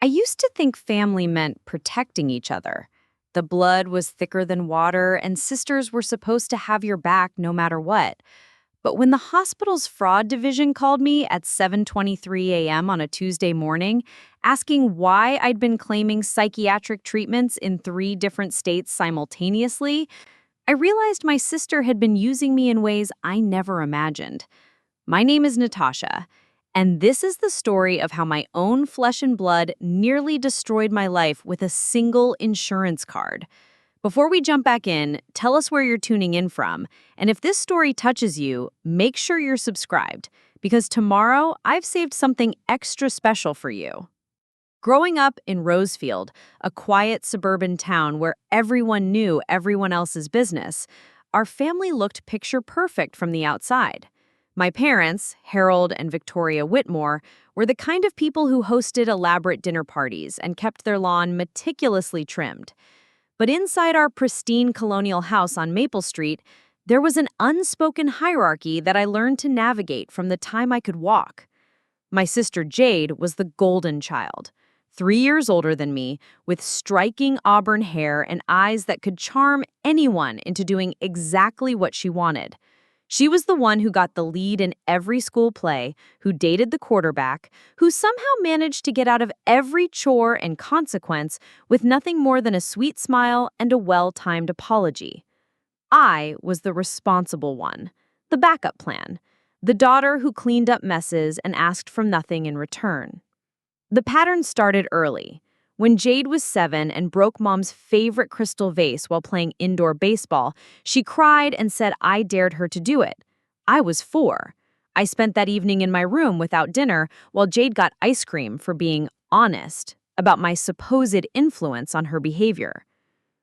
I used to think family meant protecting each other. The blood was thicker than water, and sisters were supposed to have your back no matter what. But when the hospital's fraud division called me at 7:23 a.m. on a Tuesday morning, asking why I'd been claiming psychiatric treatments in 3 different states simultaneously, I realized my sister had been using me in ways I never imagined. My name is Natasha, and this is the story of how my own flesh and blood nearly destroyed my life with a single insurance card. Before we jump back in, tell us where you're tuning in from, and if this story touches you, make sure you're subscribed, because tomorrow I've saved something extra special for you. Growing up in Rosefield, a quiet suburban town where everyone knew everyone else's business, our family looked picture perfect from the outside. My parents, Harold and Victoria Whitmore, were the kind of people who hosted elaborate dinner parties and kept their lawn meticulously trimmed. But inside our pristine colonial house on Maple Street, there was an unspoken hierarchy that I learned to navigate from the time I could walk. My sister Jade was the golden child, 3 years older than me, with striking auburn hair and eyes that could charm anyone into doing exactly what she wanted. She was the one who got the lead in every school play, who dated the quarterback, who somehow managed to get out of every chore and consequence with nothing more than a sweet smile and a well-timed apology. I was the responsible one, the backup plan, the daughter who cleaned up messes and asked for nothing in return. The pattern started early. When Jade was 7 and broke Mom's favorite crystal vase while playing indoor baseball, she cried and said I dared her to do it. I was 4. I spent that evening in my room without dinner while Jade got ice cream for being honest about my supposed influence on her behavior.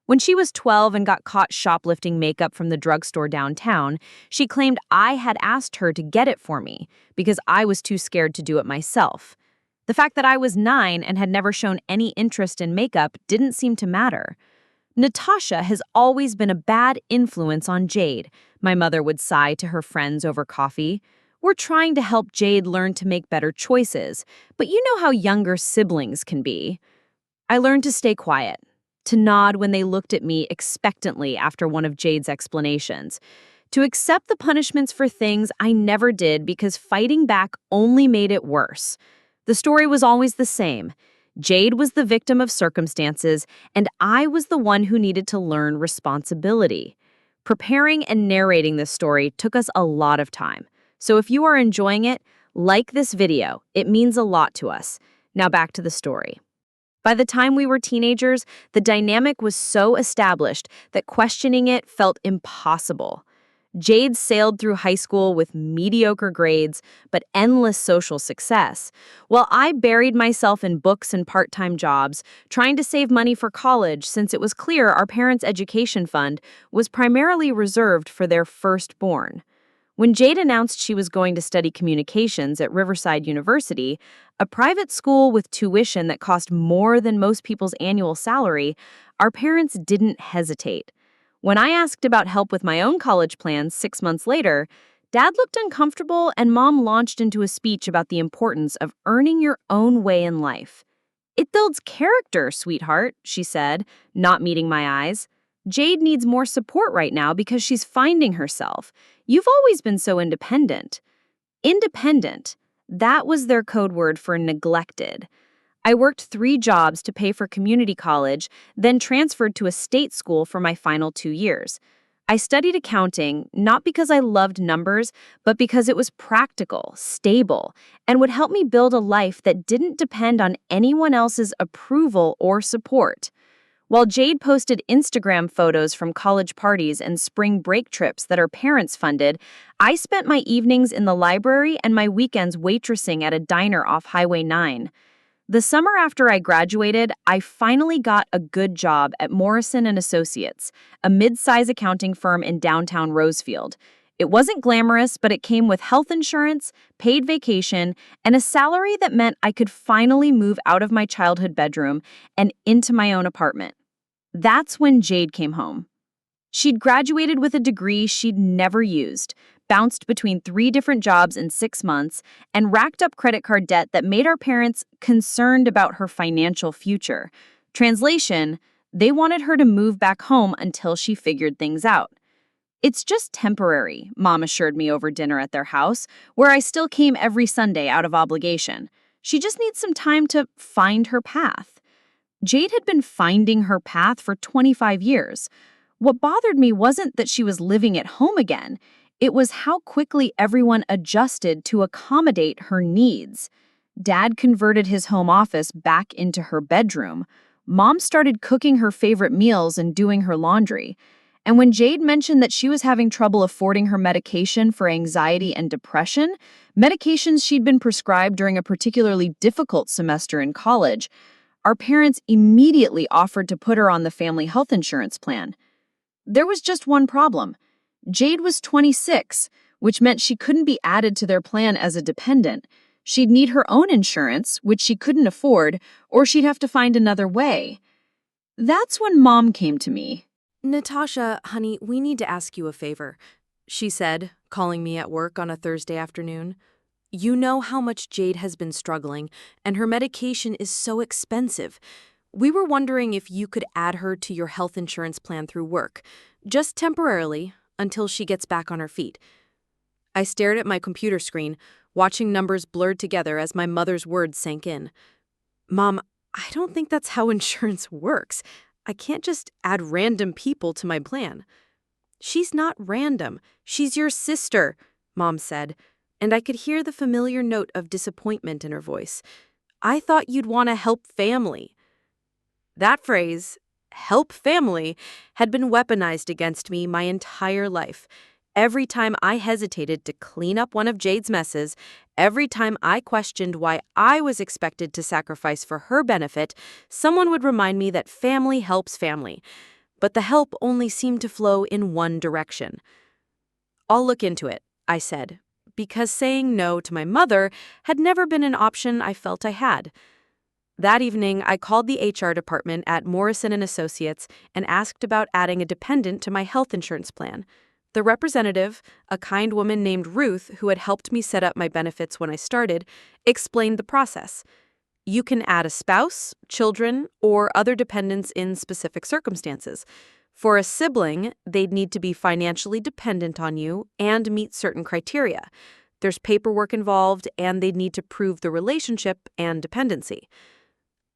When she was 12 and got caught shoplifting makeup from the drugstore downtown, she claimed I had asked her to get it for me because I was too scared to do it myself. The fact that I was 9 and had never shown any interest in makeup didn't seem to matter. Natasha has always been a bad influence on Jade, my mother would sigh to her friends over coffee. We're trying to help Jade learn to make better choices, but you know how younger siblings can be. I learned to stay quiet, to nod when they looked at me expectantly after one of Jade's explanations, to accept the punishments for things I never did because fighting back only made it worse. The story was always the same. Jade was the victim of circumstances, and I was the one who needed to learn responsibility. Preparing and narrating this story took us a lot of time. So if you are enjoying it, like this video. It means a lot to us. Now back to the story. By the time we were teenagers, the dynamic was so established that questioning it felt impossible. Jade sailed through high school with mediocre grades, but endless social success, while I buried myself in books and part-time jobs, trying to save money for college since it was clear our parents' education fund was primarily reserved for their firstborn. When Jade announced she was going to study communications at Riverside University, a private school with tuition that cost more than most people's annual salary, our parents didn't hesitate. When I asked about help with my own college plans 6 months later, Dad looked uncomfortable and Mom launched into a speech about the importance of earning your own way in life. "It builds character, sweetheart," she said, not meeting my eyes. "Jade needs more support right now because she's finding herself. You've always been so independent." Independent. That was their code word for neglected. I worked 3 jobs to pay for community college, then transferred to a state school for my final 2 years. I studied accounting not because I loved numbers, but because it was practical, stable, and would help me build a life that didn't depend on anyone else's approval or support. While Jade posted Instagram photos from college parties and spring break trips that her parents funded, I spent my evenings in the library and my weekends waitressing at a diner off Highway 9. The summer after I graduated, I finally got a good job at Morrison & Associates, a mid-size accounting firm in downtown Rosefield. It wasn't glamorous, but it came with health insurance, paid vacation, and a salary that meant I could finally move out of my childhood bedroom and into my own apartment. That's when Jade came home. She'd graduated with a degree she'd never used, bounced between 3 different jobs in 6 months, and racked up credit card debt that made our parents concerned about her financial future. Translation, they wanted her to move back home until she figured things out. It's just temporary, Mom assured me over dinner at their house, where I still came every Sunday out of obligation. She just needs some time to find her path. Jade had been finding her path for 25 years. What bothered me wasn't that she was living at home again. It was how quickly everyone adjusted to accommodate her needs. Dad converted his home office back into her bedroom. Mom started cooking her favorite meals and doing her laundry. And when Jade mentioned that she was having trouble affording her medication for anxiety and depression, medications she'd been prescribed during a particularly difficult semester in college, our parents immediately offered to put her on the family health insurance plan. There was just one problem. Jade was 26, which meant she couldn't be added to their plan as a dependent. She'd need her own insurance, which she couldn't afford, or she'd have to find another way. That's when Mom came to me. Natasha, honey, we need to ask you a favor, she said, calling me at work on a Thursday afternoon. You know how much Jade has been struggling, and her medication is so expensive. We were wondering if you could add her to your health insurance plan through work, just temporarily, until she gets back on her feet. I stared at my computer screen, watching numbers blurred together as my mother's words sank in. Mom, I don't think that's how insurance works. I can't just add random people to my plan. She's not random. She's your sister, Mom said, and I could hear the familiar note of disappointment in her voice. I thought you'd want to help family. That phrase, help family, had been weaponized against me my entire life. Every time I hesitated to clean up one of Jade's messes, every time I questioned why I was expected to sacrifice for her benefit, someone would remind me that family helps family. But the help only seemed to flow in one direction. I'll look into it, I said, because saying no to my mother had never been an option I felt I had. That evening, I called the HR department at Morrison & Associates and asked about adding a dependent to my health insurance plan. The representative, a kind woman named Ruth who had helped me set up my benefits when I started, explained the process. You can add a spouse, children, or other dependents in specific circumstances. For a sibling, they'd need to be financially dependent on you and meet certain criteria. There's paperwork involved, and they'd need to prove the relationship and dependency.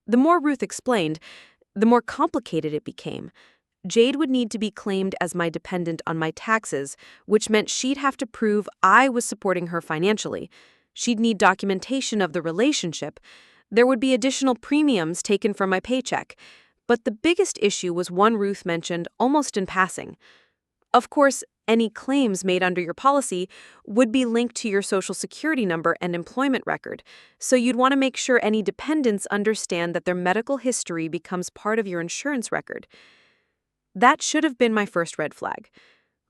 The more Ruth explained, the more complicated it became. Jade would need to be claimed as my dependent on my taxes, which meant she'd have to prove I was supporting her financially. She'd need documentation of the relationship. There would be additional premiums taken from my paycheck. But the biggest issue was one Ruth mentioned almost in passing. Of course, any claims made under your policy would be linked to your Social Security number and employment record, so you'd want to make sure any dependents understand that their medical history becomes part of your insurance record. That should have been my first red flag.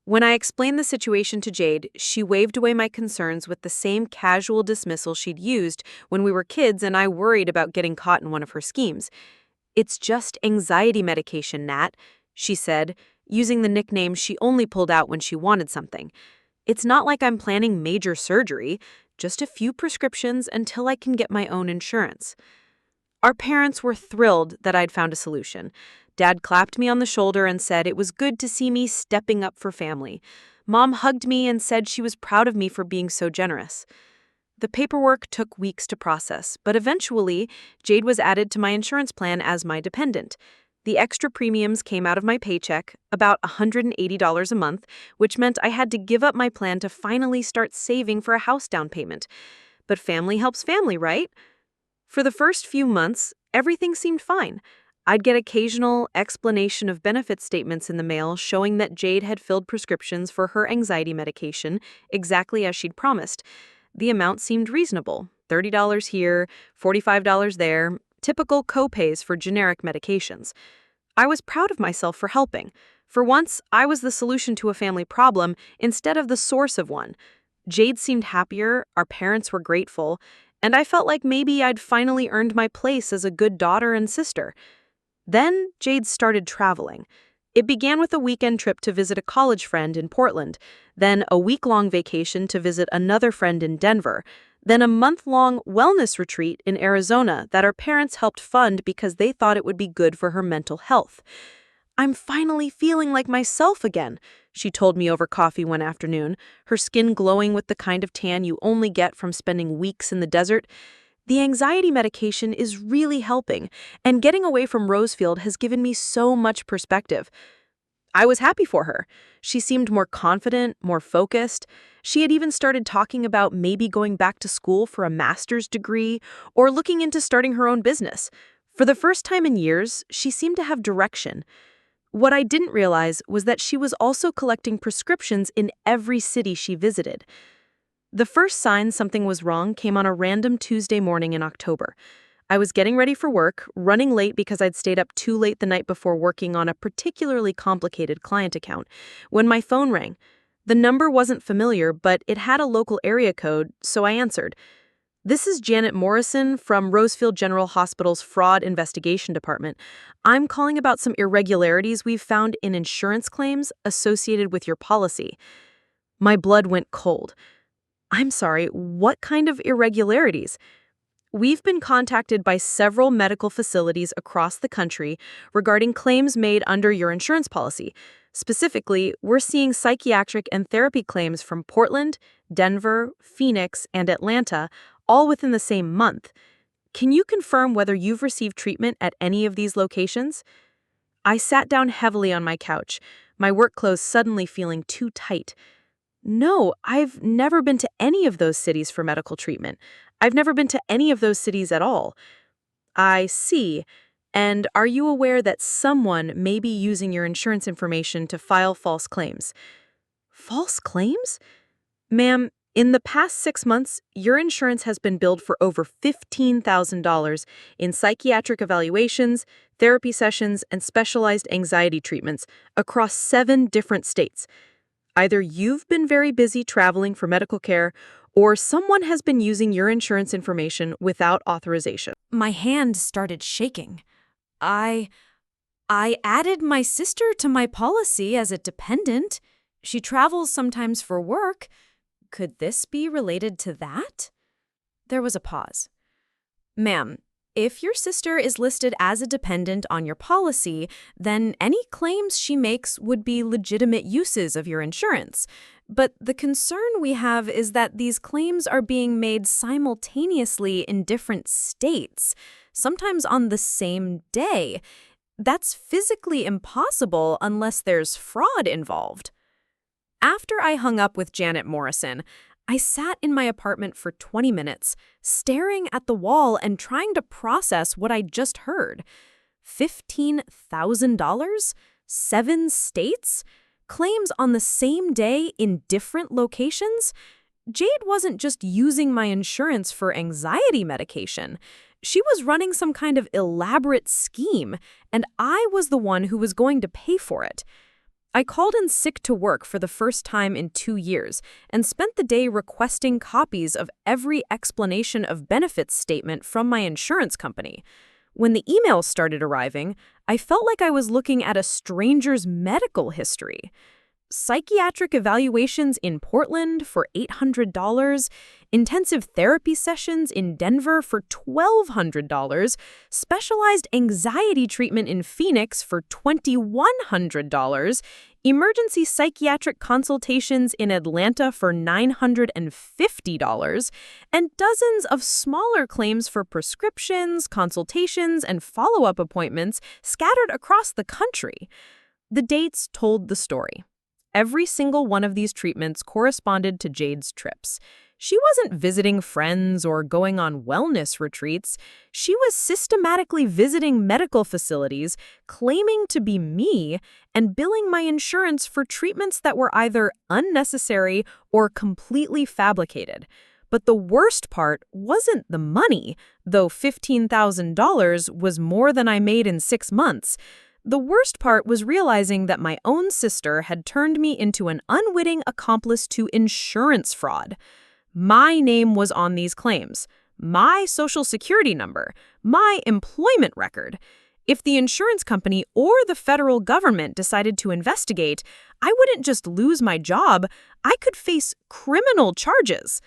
When I explained the situation to Jade, she waved away my concerns with the same casual dismissal she'd used when we were kids and I worried about getting caught in one of her schemes. It's just anxiety medication, Nat, she said, using the nickname she only pulled out when she wanted something. It's not like I'm planning major surgery, just a few prescriptions until I can get my own insurance. Our parents were thrilled that I'd found a solution. Dad clapped me on the shoulder and said it was good to see me stepping up for family. Mom hugged me and said she was proud of me for being so generous. The paperwork took weeks to process, but eventually, Jade was added to my insurance plan as my dependent. The extra premiums came out of my paycheck, about $180 a month, which meant I had to give up my plan to finally start saving for a house down payment. But family helps family, right? For the first few months, everything seemed fine. I'd get occasional explanation of benefit statements in the mail showing that Jade had filled prescriptions for her anxiety medication exactly as she'd promised. The amount seemed reasonable, $30 here, $45 there, typical copays for generic medications. I was proud of myself for helping. For once, I was the solution to a family problem instead of the source of one. Jade seemed happier, our parents were grateful, and I felt like maybe I'd finally earned my place as a good daughter and sister. Then Jade started traveling. It began with a weekend trip to visit a college friend in Portland, then a week-long vacation to visit another friend in Denver, then a month-long wellness retreat in Arizona that her parents helped fund because they thought it would be good for her mental health. "I'm finally feeling like myself again," she told me over coffee one afternoon, her skin glowing with the kind of tan you only get from spending weeks in the desert. "The anxiety medication is really helping, and getting away from Rosefield has given me so much perspective." I was happy for her. She seemed more confident, more focused. She had even started talking about maybe going back to school for a master's degree or looking into starting her own business. For the first time in years, she seemed to have direction. What I didn't realize was that she was also collecting prescriptions in every city she visited. The first sign something was wrong came on a random Tuesday morning in October. I was getting ready for work, running late because I'd stayed up too late the night before working on a particularly complicated client account, when my phone rang. The number wasn't familiar, but it had a local area code, so I answered. "This is Janet Morrison from Rosefield General Hospital's Fraud Investigation Department. I'm calling about some irregularities we've found in insurance claims associated with your policy." My blood went cold. "I'm sorry, what kind of irregularities?" "We've been contacted by several medical facilities across the country regarding claims made under your insurance policy. Specifically, we're seeing psychiatric and therapy claims from Portland, Denver, Phoenix, and Atlanta, all within the same month. Can you confirm whether you've received treatment at any of these locations?" I sat down heavily on my couch, my work clothes suddenly feeling too tight. "No, I've never been to any of those cities for medical treatment. I've never been to any of those cities at all." "I see. And are you aware that someone may be using your insurance information to file false claims?" "False claims?" "Ma'am, in the past 6 months, your insurance has been billed for over $15,000 in psychiatric evaluations, therapy sessions, and specialized anxiety treatments across 7 different states. Either you've been very busy traveling for medical care, or someone has been using your insurance information without authorization." My hand started shaking. I added my sister to my policy as a dependent. She travels sometimes for work. Could this be related to that? There was a pause. "Ma'am, if your sister is listed as a dependent on your policy, then any claims she makes would be legitimate uses of your insurance. But the concern we have is that these claims are being made simultaneously in different states, sometimes on the same day. That's physically impossible unless there's fraud involved." After I hung up with Janet Morrison, I sat in my apartment for 20 minutes, staring at the wall and trying to process what I'd just heard. $15,000? 7 states? Claims on the same day in different locations? Jade wasn't just using my insurance for anxiety medication. She was running some kind of elaborate scheme, and I was the one who was going to pay for it. I called in sick to work for the first time in 2 years and spent the day requesting copies of every explanation of benefits statement from my insurance company. When the emails started arriving, I felt like I was looking at a stranger's medical history. Psychiatric evaluations in Portland for $800, intensive therapy sessions in Denver for $1,200, specialized anxiety treatment in Phoenix for $2,100, emergency psychiatric consultations in Atlanta for $950, and dozens of smaller claims for prescriptions, consultations, and follow-up appointments scattered across the country. The dates told the story. Every single one of these treatments corresponded to Jade's trips. She wasn't visiting friends or going on wellness retreats. She was systematically visiting medical facilities, claiming to be me, and billing my insurance for treatments that were either unnecessary or completely fabricated. But the worst part wasn't the money, though $15,000 was more than I made in 6 months. The worst part was realizing that my own sister had turned me into an unwitting accomplice to insurance fraud. My name was on these claims, my social security number, my employment record. If the insurance company or the federal government decided to investigate, I wouldn't just lose my job, I could face criminal charges.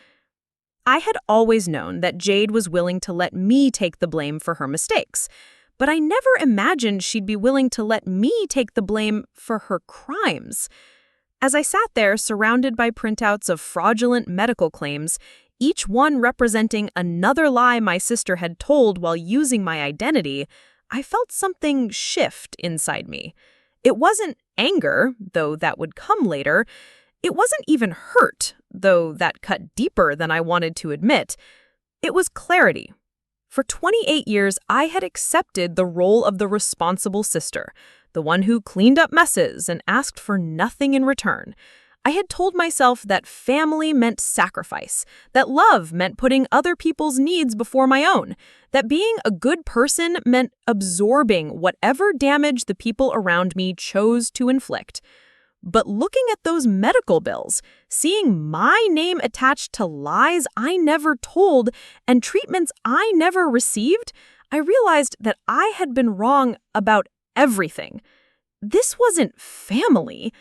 I had always known that Jade was willing to let me take the blame for her mistakes, but I never imagined she'd be willing to let me take the blame for her crimes. As I sat there surrounded by printouts of fraudulent medical claims, each one representing another lie my sister had told while using my identity, I felt something shift inside me. It wasn't anger, though that would come later. It wasn't even hurt, though that cut deeper than I wanted to admit. It was clarity. For 28 years, I had accepted the role of the responsible sister, the one who cleaned up messes and asked for nothing in return. I had told myself that family meant sacrifice, that love meant putting other people's needs before my own, that being a good person meant absorbing whatever damage the people around me chose to inflict. But looking at those medical bills, seeing my name attached to lies I never told and treatments I never received, I realized that I had been wrong about everything. This wasn't family.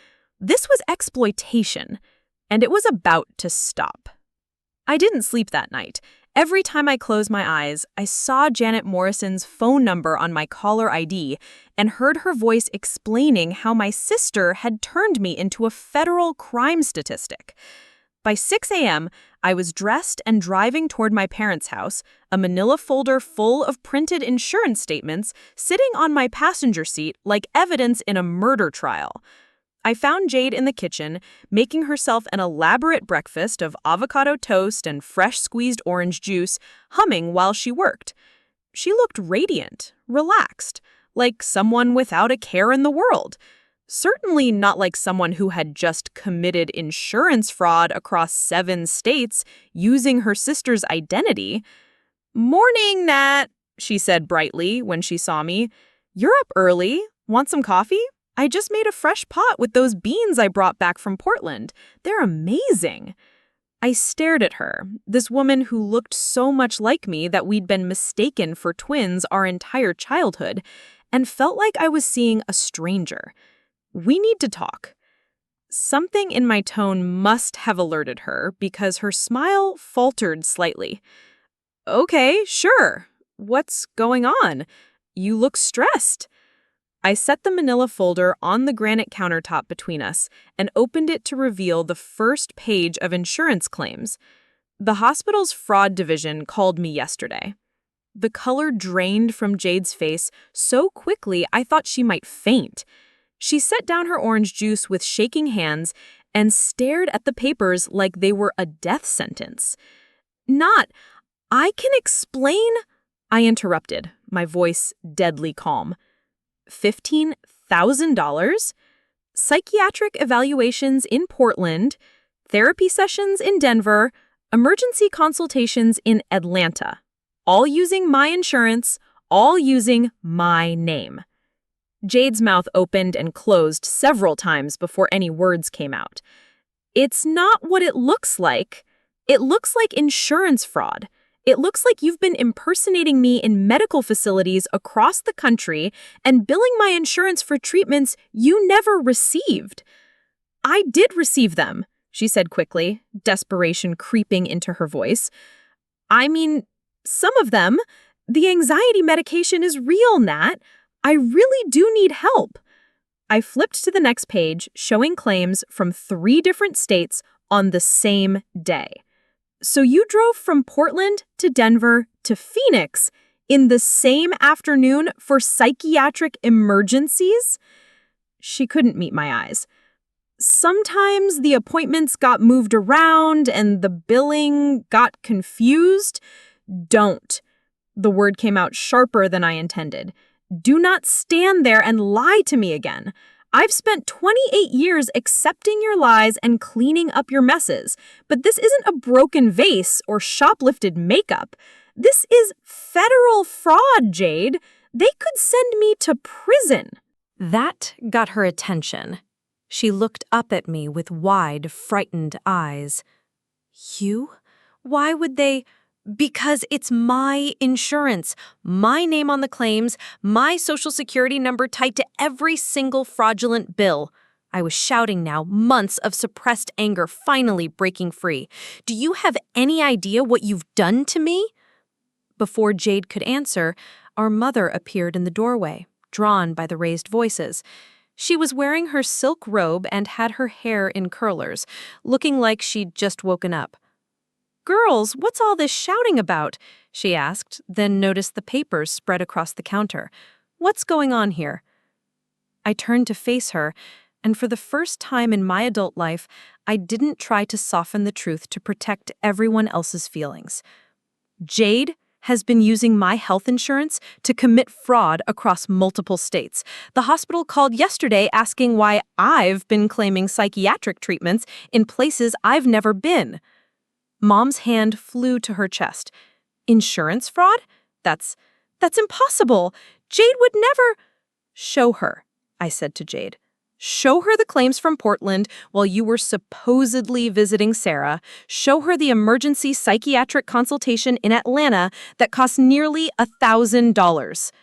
This was exploitation, and it was about to stop. I didn't sleep that night. Every time I closed my eyes, I saw Janet Morrison's phone number on my caller ID and heard her voice explaining how my sister had turned me into a federal crime statistic. By 6 a.m., I was dressed and driving toward my parents' house, a manila folder full of printed insurance statements sitting on my passenger seat like evidence in a murder trial. I found Jade in the kitchen, making herself an elaborate breakfast of avocado toast and fresh squeezed orange juice, humming while she worked. She looked radiant, relaxed, like someone without a care in the world. Certainly not like someone who had just committed insurance fraud across 7 states using her sister's identity. "Morning, Nat," she said brightly when she saw me. "You're up early. Want some coffee? I just made a fresh pot with those beans I brought back from Portland. They're amazing." I stared at her, this woman who looked so much like me that we'd been mistaken for twins our entire childhood, and felt like I was seeing a stranger. "We need to talk." Something in my tone must have alerted her because her smile faltered slightly. "Okay, sure. What's going on? You look stressed." I set the manila folder on the granite countertop between us and opened it to reveal the first page of insurance claims. The hospital's fraud division called me yesterday. The color drained from Jade's face so quickly I thought she might faint. She set down her orange juice with shaking hands and stared at the papers like they were a death sentence. "I can explain," I interrupted, my voice deadly calm. $15,000? Psychiatric evaluations in Portland, therapy sessions in Denver, emergency consultations in Atlanta. All using my insurance, all using my name. Jade's mouth opened and closed several times before any words came out. "It's not what it looks like. It looks like insurance fraud. It looks like you've been impersonating me in medical facilities across the country and billing my insurance for treatments you never received." "I did receive them," she said quickly, desperation creeping into her voice. "I mean, some of them. The anxiety medication is real, Nat. I really do need help." I flipped to the next page, showing claims from 3 different states on the same day. "So you drove from Portland to Denver to Phoenix in the same afternoon for psychiatric emergencies?" She couldn't meet my eyes. "Sometimes the appointments got moved around and the billing got confused." "Don't." The word came out sharper than I intended. "Do not stand there and lie to me again. I've spent 28 years accepting your lies and cleaning up your messes, but this isn't a broken vase or shoplifted makeup. This is federal fraud, Jade. They could send me to prison." That got her attention. She looked up at me with wide, frightened eyes. "You? Why would they? Because it's my insurance, my name on the claims, my social security number tied to every single fraudulent bill. I was shouting now, months of suppressed anger finally breaking free. Do you have any idea what you've done to me? Before Jade could answer, our mother appeared in the doorway, drawn by the raised voices. She was wearing her silk robe and had her hair in curlers, looking like she'd just woken up. "Girls, what's all this shouting about?" she asked, then noticed the papers spread across the counter. "What's going on here?" I turned to face her, and for the first time in my adult life, I didn't try to soften the truth to protect everyone else's feelings. Jade has been using my health insurance to commit fraud across multiple states. The hospital called yesterday asking why I've been claiming psychiatric treatments in places I've never been. Mom's hand flew to her chest. "Insurance fraud? That's impossible. Jade would never—" "Show her," I said to Jade. "Show her the claims from Portland while you were supposedly visiting Sarah. Show her the emergency psychiatric consultation in Atlanta that cost nearly $1,000.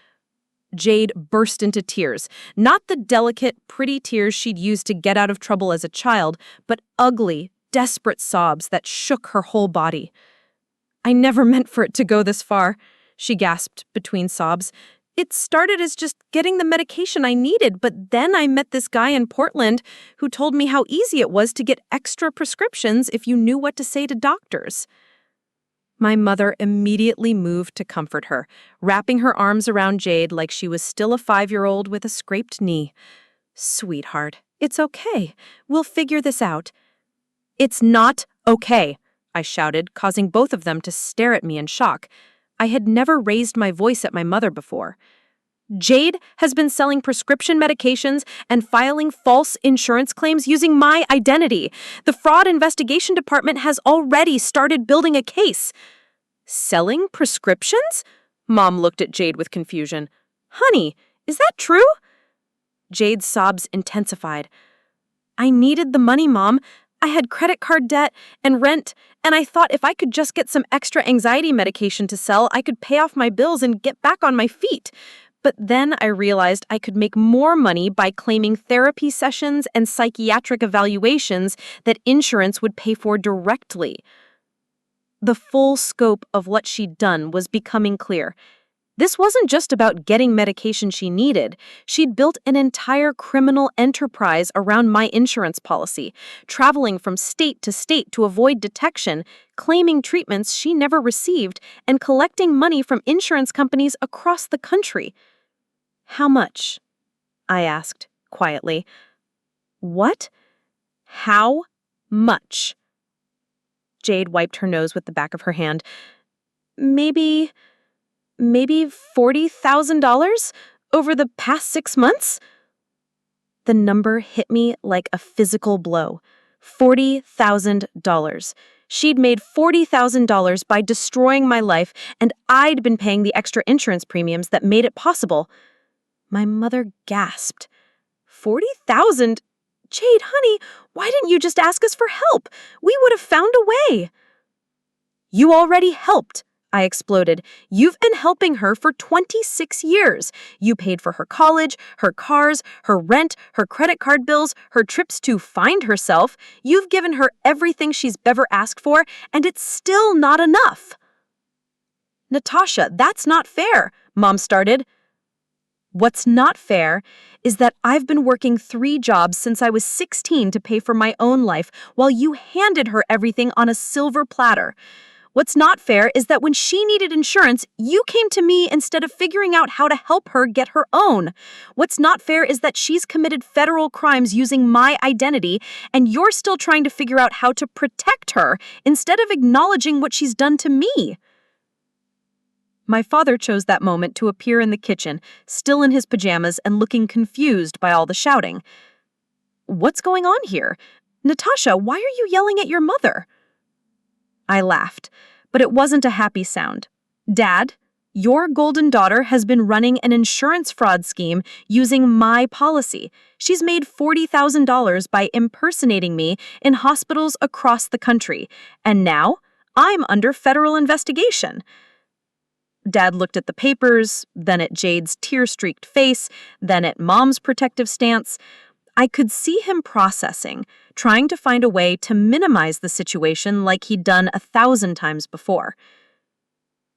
Jade burst into tears, not the delicate, pretty tears she'd used to get out of trouble as a child, but ugly, desperate sobs that shook her whole body. "I never meant for it to go this far," she gasped between sobs. "It started as just getting the medication I needed, but then I met this guy in Portland who told me how easy it was to get extra prescriptions if you knew what to say to doctors." My mother immediately moved to comfort her, wrapping her arms around Jade like she was still a 5-year-old with a scraped knee. "Sweetheart, it's okay. We'll figure this out." "It's not okay," I shouted, causing both of them to stare at me in shock. I had never raised my voice at my mother before. "Jade has been selling prescription medications and filing false insurance claims using my identity. The Fraud Investigation Department has already started building a case." "Selling prescriptions?" Mom looked at Jade with confusion. "Honey, is that true?" Jade's sobs intensified. "I needed the money, Mom. I had credit card debt and rent, and I thought if I could just get some extra anxiety medication to sell, I could pay off my bills and get back on my feet. But then I realized I could make more money by claiming therapy sessions and psychiatric evaluations that insurance would pay for directly." The full scope of what she'd done was becoming clear. This wasn't just about getting medication she needed. She'd built an entire criminal enterprise around my insurance policy, traveling from state to state to avoid detection, claiming treatments she never received, and collecting money from insurance companies across the country. "How much?" I asked, quietly. "What? How much?" Jade wiped her nose with the back of her hand. Maybe $40,000 over the past 6 months? The number hit me like a physical blow. $40,000. She'd made $40,000 by destroying my life, and I'd been paying the extra insurance premiums that made it possible. My mother gasped. "40,000? Jade, honey, why didn't you just ask us for help? We would have found a way." "You already helped," I exploded. "You've been helping her for 26 years. You paid for her college, her cars, her rent, her credit card bills, her trips to find herself. You've given her everything she's ever asked for, and it's still not enough." "Natasha, that's not fair," Mom started. "What's not fair is that I've been working 3 jobs since I was 16 to pay for my own life while you handed her everything on a silver platter. What's not fair is that when she needed insurance, you came to me instead of figuring out how to help her get her own. What's not fair is that she's committed federal crimes using my identity, and you're still trying to figure out how to protect her instead of acknowledging what she's done to me." My father chose that moment to appear in the kitchen, still in his pajamas and looking confused by all the shouting. "What's going on here? Natasha, why are you yelling at your mother?" I laughed, but it wasn't a happy sound. "Dad, your golden daughter has been running an insurance fraud scheme using my policy. She's made $40,000 by impersonating me in hospitals across the country. And now I'm under federal investigation." Dad looked at the papers, then at Jade's tear-streaked face, then at Mom's protective stance. I could see him processing, trying to find a way to minimize the situation like he'd done 1,000 times before.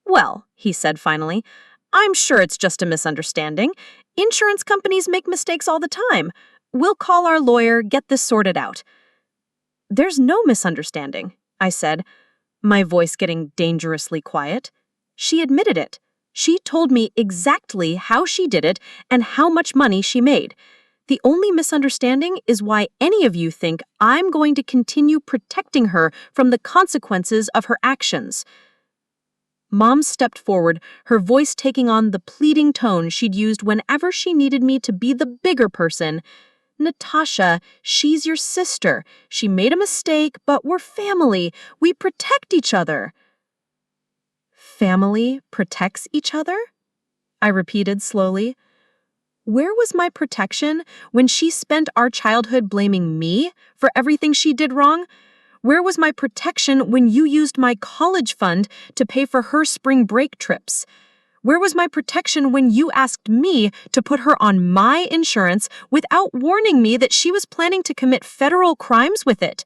"Well," he said finally, "I'm sure it's just a misunderstanding. Insurance companies make mistakes all the time. We'll call our lawyer, get this sorted out." "There's no misunderstanding," I said, my voice getting dangerously quiet. She admitted it. She told me exactly how she did it and how much money she made. The only misunderstanding is why any of you think I'm going to continue protecting her from the consequences of her actions. Mom stepped forward, her voice taking on the pleading tone she'd used whenever she needed me to be the bigger person. "Natasha, she's your sister. She made a mistake, but we're family. We protect each other." "Family protects each other?" I repeated slowly. Where was my protection when she spent our childhood blaming me for everything she did wrong? Where was my protection when you used my college fund to pay for her spring break trips? Where was my protection when you asked me to put her on my insurance without warning me that she was planning to commit federal crimes with it?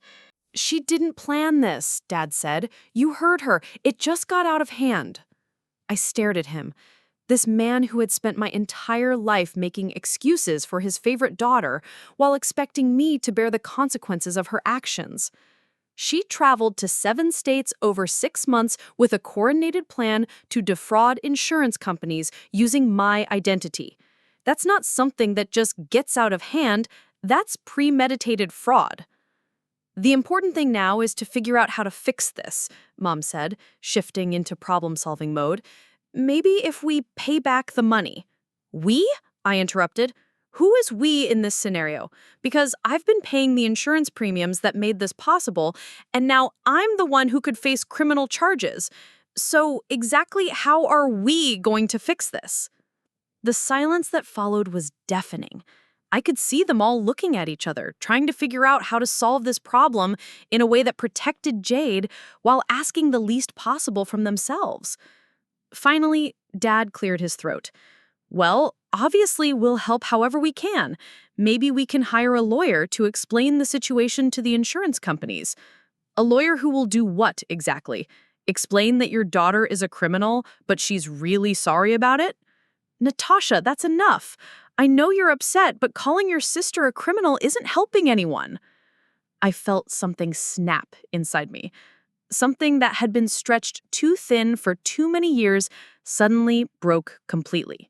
"She didn't plan this," Dad said. "You heard her. It just got out of hand." I stared at him. This man who had spent my entire life making excuses for his favorite daughter while expecting me to bear the consequences of her actions. She traveled to 7 states over 6 months with a coordinated plan to defraud insurance companies using my identity. That's not something that just gets out of hand, that's premeditated fraud. "The important thing now is to figure out how to fix this," Mom said, shifting into problem-solving mode. "Maybe if we pay back the money." "We?" I interrupted. "Who is we in this scenario? Because I've been paying the insurance premiums that made this possible, and now I'm the one who could face criminal charges. So exactly how are we going to fix this?" The silence that followed was deafening. I could see them all looking at each other, trying to figure out how to solve this problem in a way that protected Jade while asking the least possible from themselves. Finally, Dad cleared his throat. "Well, obviously we'll help however we can. Maybe we can hire a lawyer to explain the situation to the insurance companies." "A lawyer who will do what exactly? Explain that your daughter is a criminal, but she's really sorry about it?" "Natasha, that's enough. I know you're upset, but calling your sister a criminal isn't helping anyone." I felt something snap inside me. Something that had been stretched too thin for too many years suddenly broke completely.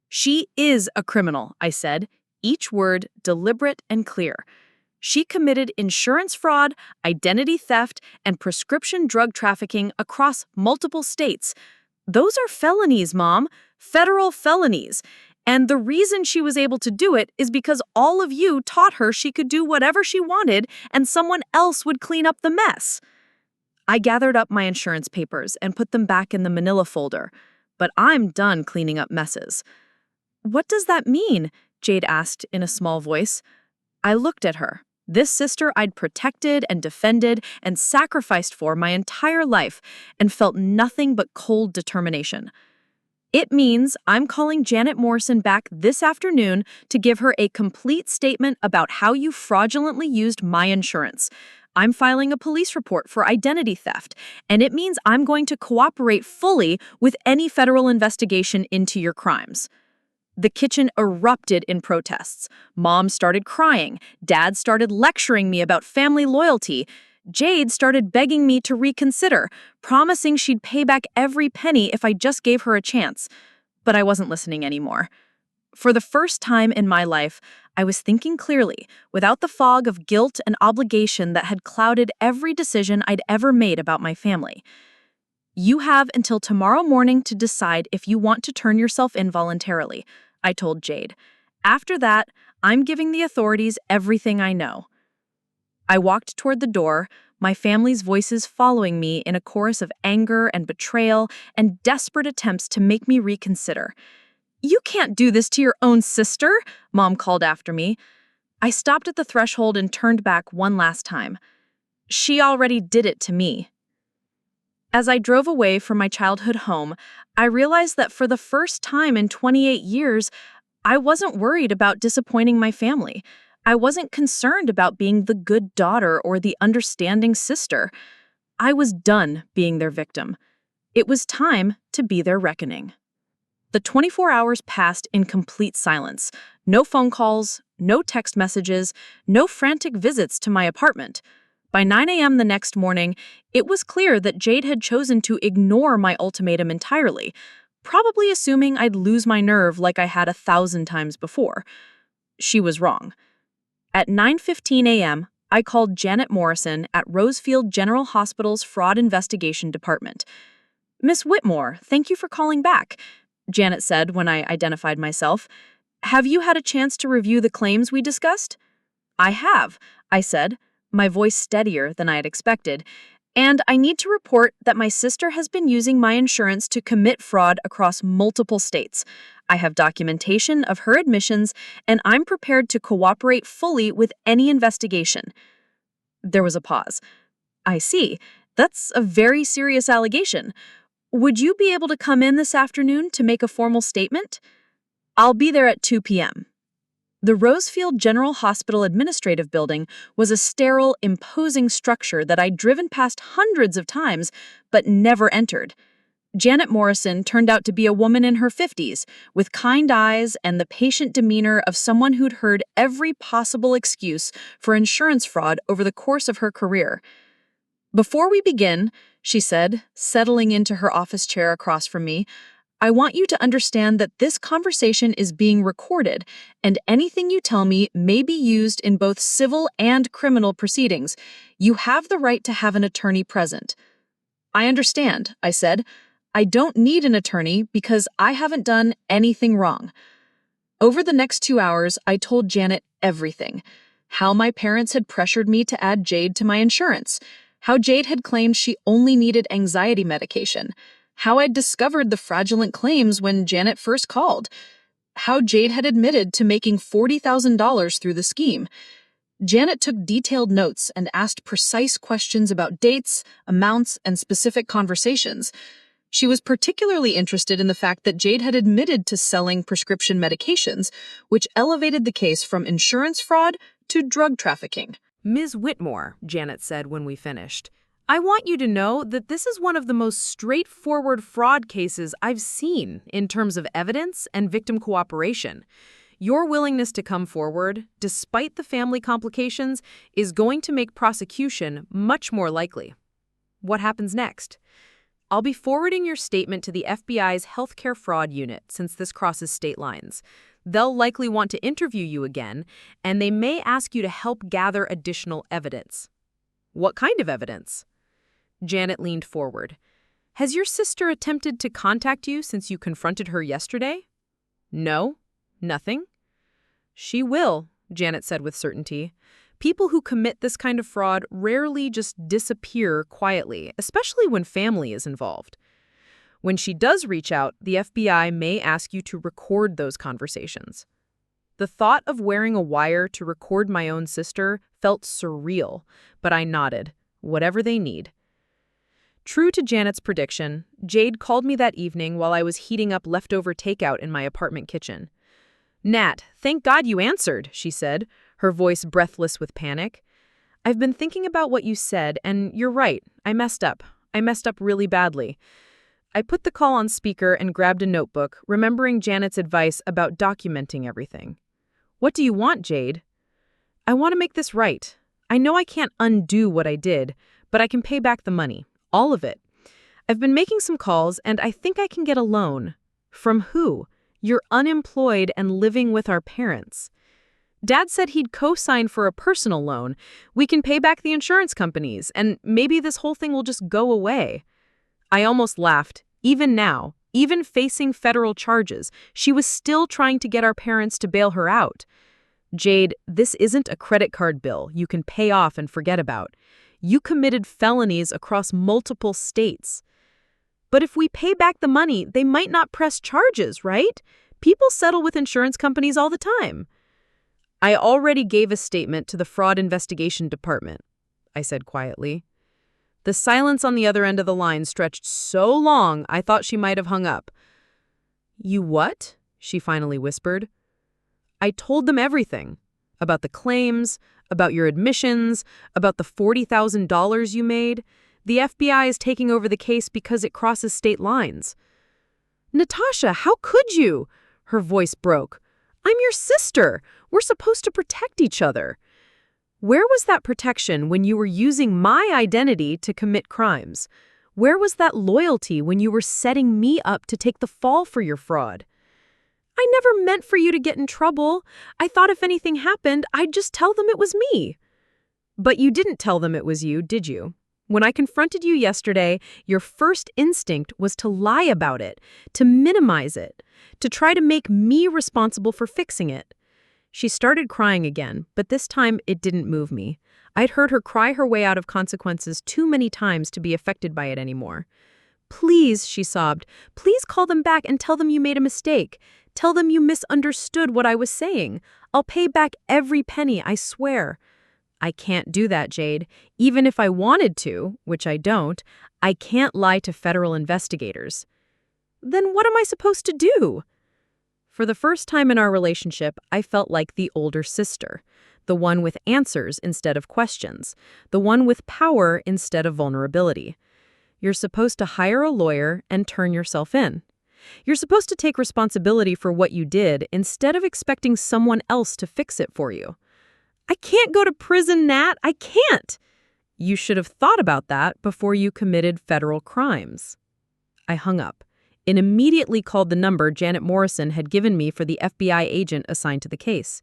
"She is a criminal," I said, each word deliberate and clear. "She committed insurance fraud, identity theft, and prescription drug trafficking across multiple states. Those are felonies, Mom, federal felonies. And the reason she was able to do it is because all of you taught her she could do whatever she wanted and someone else would clean up the mess." I gathered up my insurance papers and put them back in the manila folder, but I'm done cleaning up messes. "What does that mean?" Jade asked in a small voice. I looked at her. This sister I'd protected and defended and sacrificed for my entire life and felt nothing but cold determination. "It means I'm calling Janet Morrison back this afternoon to give her a complete statement about how you fraudulently used my insurance. I'm filing a police report for identity theft, and it means I'm going to cooperate fully with any federal investigation into your crimes." The kitchen erupted in protests. Mom started crying. Dad started lecturing me about family loyalty. Jade started begging me to reconsider, promising she'd pay back every penny if I just gave her a chance. But I wasn't listening anymore. For the first time in my life, I was thinking clearly, without the fog of guilt and obligation that had clouded every decision I'd ever made about my family. "You have until tomorrow morning to decide if you want to turn yourself in voluntarily," I told Jade. "After that, I'm giving the authorities everything I know." I walked toward the door, my family's voices following me in a chorus of anger and betrayal and desperate attempts to make me reconsider. "You can't do this to your own sister," Mom called after me. I stopped at the threshold and turned back one last time. "She already did it to me." As I drove away from my childhood home, I realized that for the first time in 28 years, I wasn't worried about disappointing my family. I wasn't concerned about being the good daughter or the understanding sister. I was done being their victim. It was time to be their reckoning. The 24 hours passed in complete silence. No phone calls, no text messages, no frantic visits to my apartment. By 9 a.m. the next morning, it was clear that Jade had chosen to ignore my ultimatum entirely, probably assuming I'd lose my nerve like I had 1,000 times before. She was wrong. At 9:15 a.m., I called Janet Morrison at Rosefield General Hospital's Fraud Investigation Department. "Miss Whitmore, thank you for calling back," Janet said when I identified myself. "Have you had a chance to review the claims we discussed?" "I have," I said, my voice steadier than I had expected, "and I need to report that my sister has been using my insurance to commit fraud across multiple states. I have documentation of her admissions, and I'm prepared to cooperate fully with any investigation." There was a pause. "I see. That's a very serious allegation. Would you be able to come in this afternoon to make a formal statement?" "I'll be there at 2 p.m. The Rosefield General Hospital Administrative Building was a sterile, imposing structure that I'd driven past hundreds of times but never entered. Janet Morrison turned out to be a woman in her 50s, with kind eyes and the patient demeanor of someone who'd heard every possible excuse for insurance fraud over the course of her career. "Before we begin," she said, settling into her office chair across from me, "I want you to understand that this conversation is being recorded, and anything you tell me may be used in both civil and criminal proceedings. You have the right to have an attorney present." "I understand," I said. "I don't need an attorney because I haven't done anything wrong." Over the next 2 hours, I told Janet everything. How my parents had pressured me to add Jade to my insurance. How Jade had claimed she only needed anxiety medication. How I'd discovered the fraudulent claims when Janet first called. How Jade had admitted to making $40,000 through the scheme. Janet took detailed notes and asked precise questions about dates, amounts, and specific conversations. She was particularly interested in the fact that Jade had admitted to selling prescription medications, which elevated the case from insurance fraud to drug trafficking. "Ms. Whitmore," Janet said when we finished, "I want you to know that this is one of the most straightforward fraud cases I've seen in terms of evidence and victim cooperation. Your willingness to come forward, despite the family complications, is going to make prosecution much more likely." "What happens next?" "I'll be forwarding your statement to the FBI's Healthcare Fraud Unit since this crosses state lines. They'll likely want to interview you again, and they may ask you to help gather additional evidence." "What kind of evidence?" Janet leaned forward. "Has your sister attempted to contact you since you confronted her yesterday?" "No, nothing." "She will," Janet said with certainty. "People who commit this kind of fraud rarely just disappear quietly, especially when family is involved. When she does reach out, the FBI may ask you to record those conversations." The thought of wearing a wire to record my own sister felt surreal, but I nodded. Whatever they need. True to Janet's prediction, Jade called me that evening while I was heating up leftover takeout in my apartment kitchen. "Nat, thank God you answered," she said, her voice breathless with panic. "I've been thinking about what you said, and you're right. I messed up. I messed up really badly." I put the call on speaker and grabbed a notebook, remembering Janet's advice about documenting everything. "What do you want, Jade?" "I want to make this right. I know I can't undo what I did, but I can pay back the money. All of it. I've been making some calls, and I think I can get a loan." "From who?" "You're unemployed and living with our parents." "Dad said he'd co-sign for a personal loan. We can pay back the insurance companies, and maybe this whole thing will just go away." I almost laughed. Even now, even facing federal charges, she was still trying to get our parents to bail her out. "Jade, this isn't a credit card bill you can pay off and forget about. You committed felonies across multiple states." "But if we pay back the money, they might not press charges, right? People settle with insurance companies all the time." "I already gave a statement to the Fraud Investigation Department," I said quietly. The silence on the other end of the line stretched so long I thought she might have hung up. "You what?" she finally whispered. "I told them everything. About the claims, about your admissions, about the $40,000 you made. The FBI is taking over the case because it crosses state lines." "Natasha, how could you?" Her voice broke. "I'm your sister. We're supposed to protect each other." Where was that protection when you were using my identity to commit crimes? Where was that loyalty when you were setting me up to take the fall for your fraud? "I never meant for you to get in trouble. I thought if anything happened, I'd just tell them it was me." But you didn't tell them it was you, did you? When I confronted you yesterday, your first instinct was to lie about it, to minimize it, to try to make me responsible for fixing it. She started crying again, but this time it didn't move me. I'd heard her cry her way out of consequences too many times to be affected by it anymore. "Please," she sobbed, "please call them back and tell them you made a mistake. Tell them you misunderstood what I was saying. I'll pay back every penny, I swear." "I can't do that, Jade. Even if I wanted to, which I don't, I can't lie to federal investigators." "Then what am I supposed to do?" For the first time in our relationship, I felt like the older sister, the one with answers instead of questions, the one with power instead of vulnerability. You're supposed to hire a lawyer and turn yourself in. You're supposed to take responsibility for what you did instead of expecting someone else to fix it for you. "I can't go to prison, Nat. I can't." "You should have thought about that before you committed federal crimes." I hung up and immediately called the number Janet Morrison had given me for the FBI agent assigned to the case.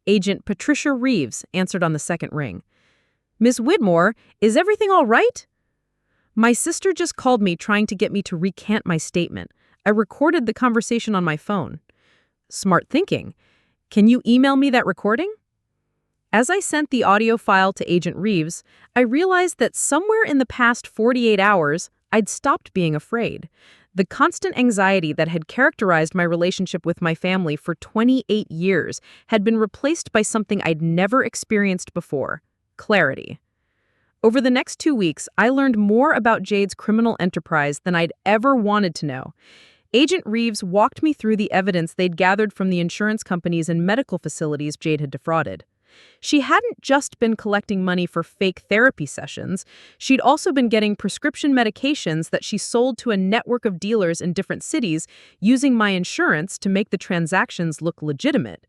Agent Patricia Reeves answered on the second ring. "Miss Whitmore, is everything all right?" "My sister just called me trying to get me to recant my statement. I recorded the conversation on my phone." "Smart thinking. Can you email me that recording?" As I sent the audio file to Agent Reeves, I realized that somewhere in the past 48 hours, I'd stopped being afraid. The constant anxiety that had characterized my relationship with my family for 28 years had been replaced by something I'd never experienced before: clarity. Over the next 2 weeks, I learned more about Jade's criminal enterprise than I'd ever wanted to know. Agent Reeves walked me through the evidence they'd gathered from the insurance companies and medical facilities Jade had defrauded. She hadn't just been collecting money for fake therapy sessions. She'd also been getting prescription medications that she sold to a network of dealers in different cities, using my insurance to make the transactions look legitimate.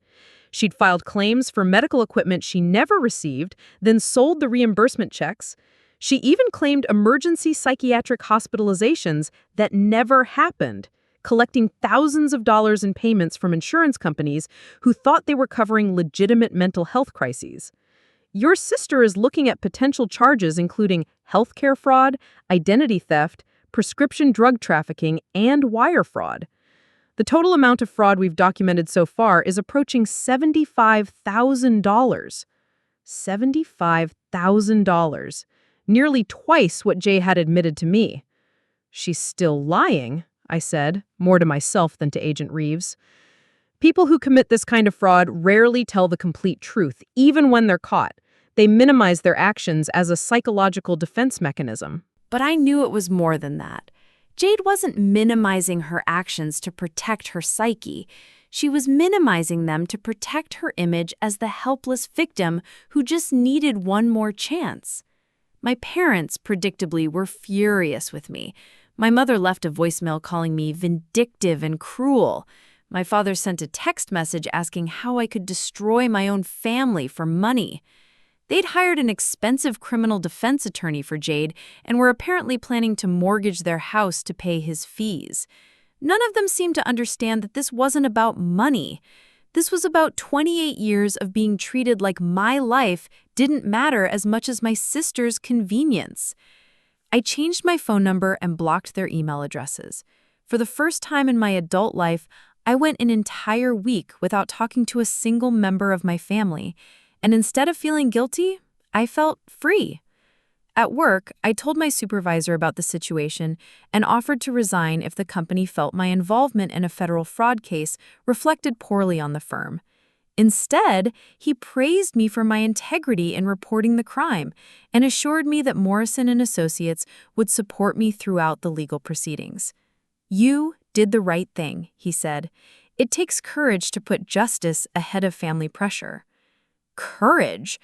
She'd filed claims for medical equipment she never received, then sold the reimbursement checks. She even claimed emergency psychiatric hospitalizations that never happened, collecting thousands of dollars in payments from insurance companies who thought they were covering legitimate mental health crises. Your sister is looking at potential charges including healthcare fraud, identity theft, prescription drug trafficking, and wire fraud. The total amount of fraud we've documented so far is approaching $75,000. $75,000. Nearly twice what Jay had admitted to me. "She's still lying," I said, more to myself than to Agent Reeves. People who commit this kind of fraud rarely tell the complete truth, even when they're caught. They minimize their actions as a psychological defense mechanism. But I knew it was more than that. Jade wasn't minimizing her actions to protect her psyche. She was minimizing them to protect her image as the helpless victim who just needed one more chance. My parents, predictably, were furious with me. My mother left a voicemail calling me vindictive and cruel. My father sent a text message asking how I could destroy my own family for money. They'd hired an expensive criminal defense attorney for Jade and were apparently planning to mortgage their house to pay his fees. None of them seemed to understand that this wasn't about money. This was about 28 years of being treated like my life didn't matter as much as my sister's convenience. I changed my phone number and blocked their email addresses. For the first time in my adult life, I went an entire week without talking to a single member of my family, and instead of feeling guilty, I felt free. At work, I told my supervisor about the situation and offered to resign if the company felt my involvement in a federal fraud case reflected poorly on the firm. Instead, he praised me for my integrity in reporting the crime and assured me that Morrison and Associates would support me throughout the legal proceedings. "You did the right thing," he said. "It takes courage to put justice ahead of family pressure." Courage?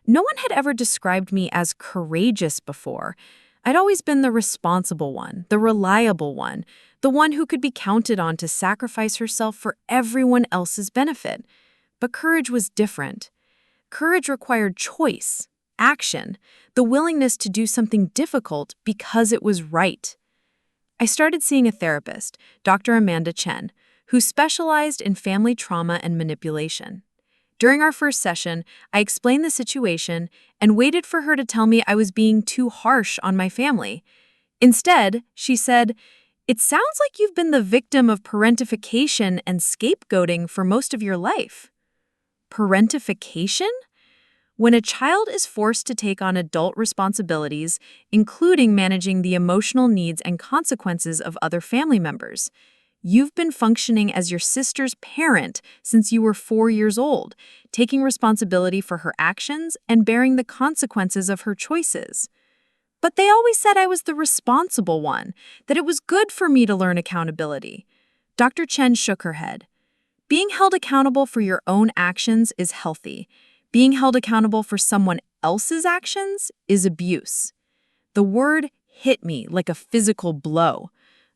No one had ever described me as courageous before. I'd always been the responsible one, the reliable one, the one who could be counted on to sacrifice herself for everyone else's benefit. But courage was different. Courage required choice, action, the willingness to do something difficult because it was right. I started seeing a therapist, Dr. Amanda Chen, who specialized in family trauma and manipulation. During our first session, I explained the situation and waited for her to tell me I was being too harsh on my family. Instead, she said, "It sounds like you've been the victim of parentification and scapegoating for most of your life." Parentification? When a child is forced to take on adult responsibilities, including managing the emotional needs and consequences of other family members. You've been functioning as your sister's parent since you were 4 years old, taking responsibility for her actions and bearing the consequences of her choices. But they always said I was the responsible one, that it was good for me to learn accountability. Dr. Chen shook her head. Being held accountable for your own actions is healthy. Being held accountable for someone else's actions is abuse. The word hit me like a physical blow.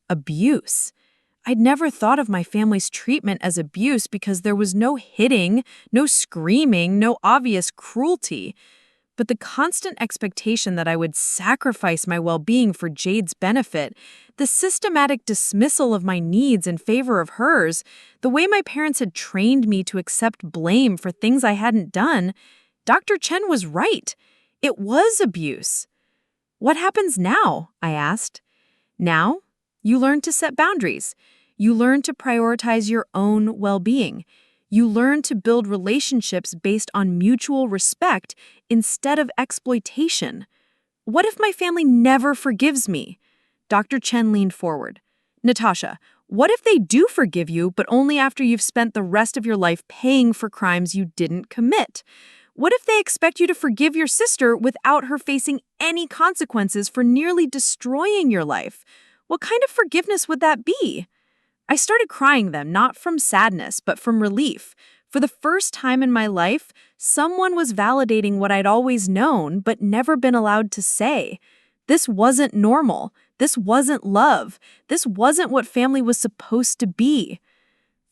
Abuse. I'd never thought of my family's treatment as abuse because there was no hitting, no screaming, no obvious cruelty. But the constant expectation that I would sacrifice my well-being for Jade's benefit, the systematic dismissal of my needs in favor of hers, the way my parents had trained me to accept blame for things I hadn't done, Dr. Chen was right. It was abuse. "What happens now?" I asked. "Now, you learn to set boundaries. You learn to prioritize your own well-being. You learn to build relationships based on mutual respect instead of exploitation." "What if my family never forgives me?" Dr. Chen leaned forward. "Natasha, what if they do forgive you, but only after you've spent the rest of your life paying for crimes you didn't commit? What if they expect you to forgive your sister without her facing any consequences for nearly destroying your life? What kind of forgiveness would that be?" I started crying then, not from sadness, but from relief. For the first time in my life, someone was validating what I'd always known but never been allowed to say. This wasn't normal. This wasn't love. This wasn't what family was supposed to be.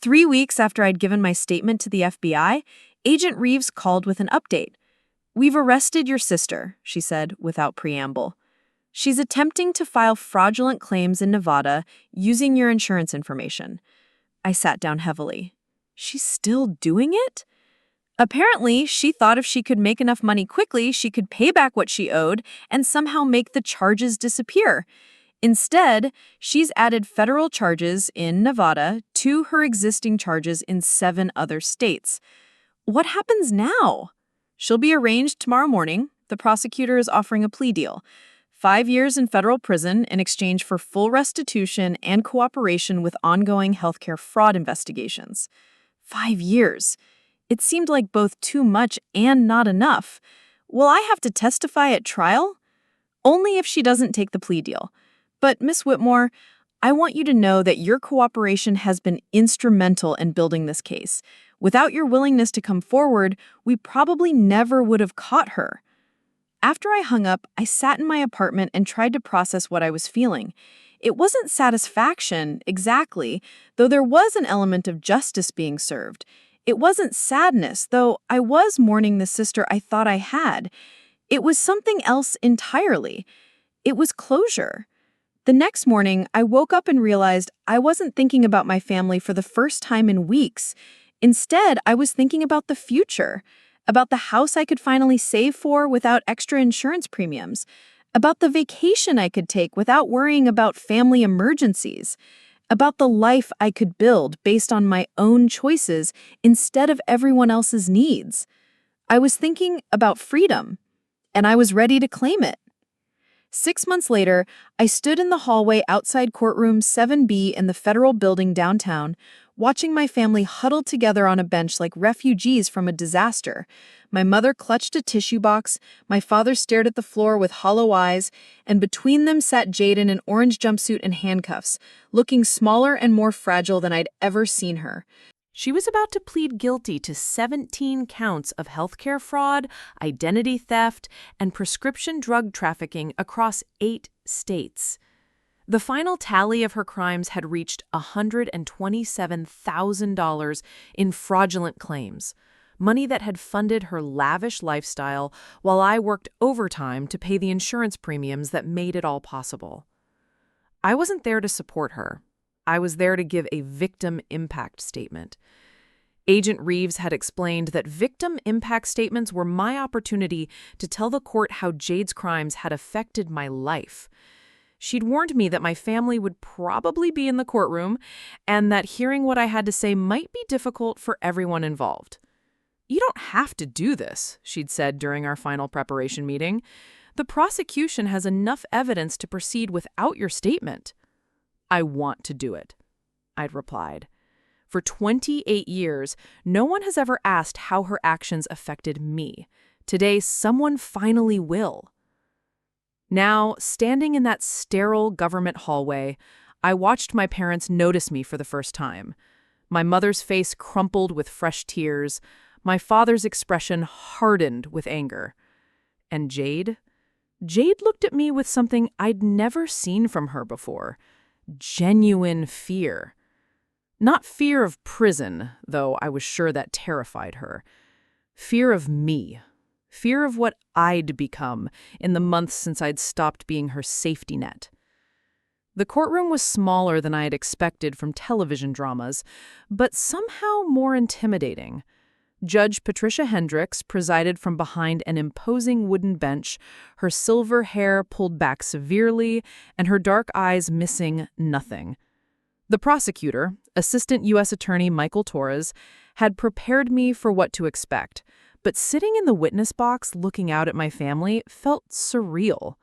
3 weeks after I'd given my statement to the FBI, Agent Reeves called with an update. "We've arrested your sister," she said without preamble. "She's attempting to file fraudulent claims in Nevada using your insurance information." I sat down heavily. She's still doing it? Apparently, she thought if she could make enough money quickly, she could pay back what she owed and somehow make the charges disappear. Instead, she's added federal charges in Nevada to her existing charges in 7 other states. What happens now? She'll be arraigned tomorrow morning. The prosecutor is offering a plea deal. 5 years in federal prison in exchange for full restitution and cooperation with ongoing healthcare fraud investigations. 5 years. It seemed like both too much and not enough. Will I have to testify at trial? Only if she doesn't take the plea deal. But, Miss Whitmore, I want you to know that your cooperation has been instrumental in building this case. Without your willingness to come forward, we probably never would have caught her. After I hung up, I sat in my apartment and tried to process what I was feeling. It wasn't satisfaction, exactly, though there was an element of justice being served. It wasn't sadness, though I was mourning the sister I thought I had. It was something else entirely. It was closure. The next morning, I woke up and realized I wasn't thinking about my family for the first time in weeks. Instead, I was thinking about the future. About the house I could finally save for without extra insurance premiums, about the vacation I could take without worrying about family emergencies, about the life I could build based on my own choices instead of everyone else's needs. I was thinking about freedom, and I was ready to claim it. 6 months later, I stood in the hallway outside courtroom 7B in the federal building downtown, watching my family huddled together on a bench like refugees from a disaster. My mother clutched a tissue box, my father stared at the floor with hollow eyes, and between them sat Jade in an orange jumpsuit and handcuffs, looking smaller and more fragile than I'd ever seen her. She was about to plead guilty to 17 counts of healthcare fraud, identity theft, and prescription drug trafficking across 8 states. The final tally of her crimes had reached $127,000 in fraudulent claims, money that had funded her lavish lifestyle while I worked overtime to pay the insurance premiums that made it all possible. I wasn't there to support her. I was there to give a victim impact statement. Agent Reeves had explained that victim impact statements were my opportunity to tell the court how Jade's crimes had affected my life. She'd warned me that my family would probably be in the courtroom and that hearing what I had to say might be difficult for everyone involved. "You don't have to do this," she'd said during our final preparation meeting. "The prosecution has enough evidence to proceed without your statement." "I want to do it," I'd replied. For 28 years, no one has ever asked how her actions affected me. Today, someone finally will. Now, standing in that sterile government hallway, I watched my parents notice me for the first time. My mother's face crumpled with fresh tears, my father's expression hardened with anger. And Jade? Jade looked at me with something I'd never seen from her before. Genuine fear. Not fear of prison, though I was sure that terrified her. Fear of me. Fear of what I'd become in the months since I'd stopped being her safety net. The courtroom was smaller than I had expected from television dramas, but somehow more intimidating. Judge Patricia Hendricks presided from behind an imposing wooden bench, her silver hair pulled back severely and her dark eyes missing nothing. The prosecutor, Assistant U.S. Attorney Michael Torres, had prepared me for what to expect, but sitting in the witness box looking out at my family felt surreal.